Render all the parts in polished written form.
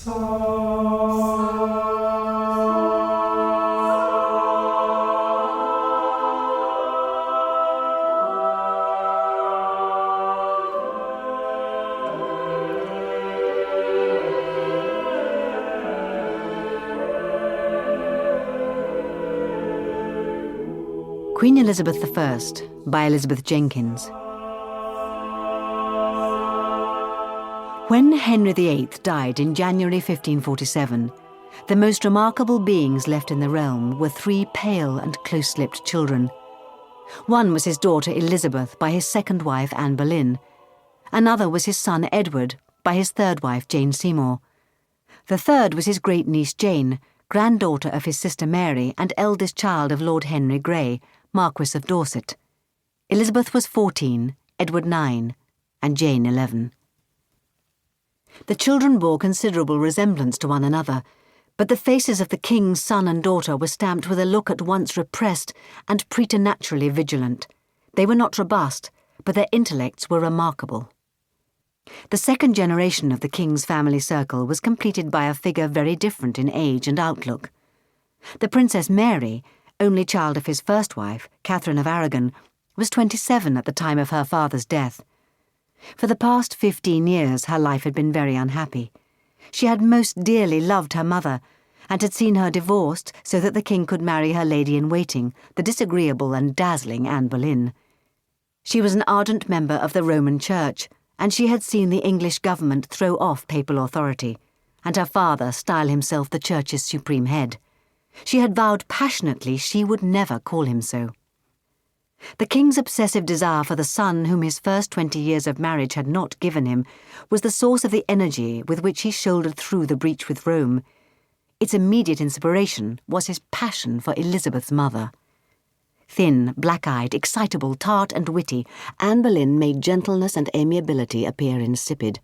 Queen Elizabeth I by Elizabeth Jenkins. When Henry VIII died in January 1547, the most remarkable beings left in the realm were three pale and close-lipped children. One was his daughter Elizabeth by his second wife Anne Boleyn. Another was his son Edward by his third wife Jane Seymour. The third was his great-niece Jane, granddaughter of his sister Mary and eldest child of Lord Henry Grey, Marquess of Dorset. Elizabeth was 14, Edward 9, and Jane 11. The children bore considerable resemblance to one another, but the faces of the king's son and daughter were stamped with a look at once repressed and preternaturally vigilant. They were not robust, but their intellects were remarkable. The second generation of the king's family circle was completed by a figure very different in age and outlook. The Princess Mary, only child of his first wife, Catherine of Aragon, was 27 at the time of her father's death. For the past 15 years her life had been very unhappy. She had most dearly loved her mother, and had seen her divorced so that the king could marry her lady-in-waiting, the disagreeable and dazzling Anne Boleyn. She was an ardent member of the Roman Church, and she had seen the English government throw off papal authority, and her father style himself the Church's supreme head. She had vowed passionately she would never call him so. The king's obsessive desire for the son whom his first 20 years of marriage had not given him was the source of the energy with which he shouldered through the breach with Rome. Its immediate inspiration was his passion for Elizabeth's mother. Thin, black-eyed, excitable, tart and witty, Anne Boleyn made gentleness and amiability appear insipid.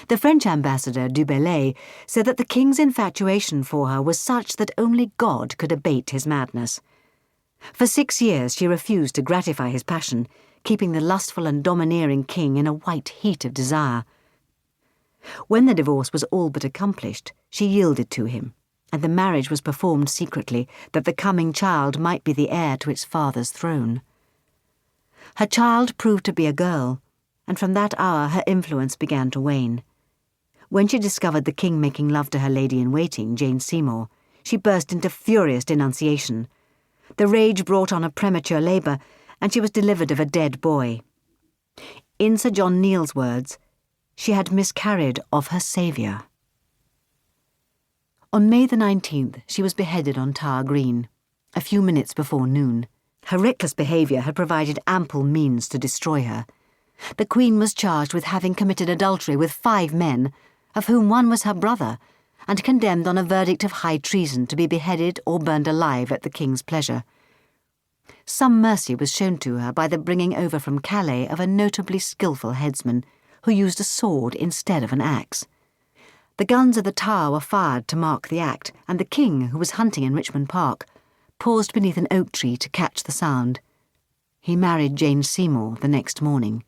The French ambassador, Du Bellay, said that the king's infatuation for her was such that only God could abate his madness. For 6 years she refused to gratify his passion, keeping the lustful and domineering king in a white heat of desire. When the divorce was all but accomplished, she yielded to him, and the marriage was performed secretly that the coming child might be the heir to its father's throne. Her child proved to be a girl, and from that hour her influence began to wane. When she discovered the king making love to her lady-in-waiting, Jane Seymour, she burst into furious denunciation. The rage brought on a premature labour, and she was delivered of a dead boy. In Sir John Neale's words, she had miscarried of her saviour. On May the 19th, she was beheaded on Tower Green, a few minutes before noon. Her reckless behaviour had provided ample means to destroy her. The Queen was charged with having committed adultery with 5 men, of whom one was her brother, and condemned on a verdict of high treason to be beheaded or burned alive at the king's pleasure. Some mercy was shown to her by the bringing over from Calais of a notably skilful headsman, who used a sword instead of an axe. The guns of the tower were fired to mark the act, and the king, who was hunting in Richmond Park, paused beneath an oak tree to catch the sound. He married Jane Seymour the next morning.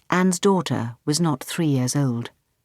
Anne's daughter was not 3 years old.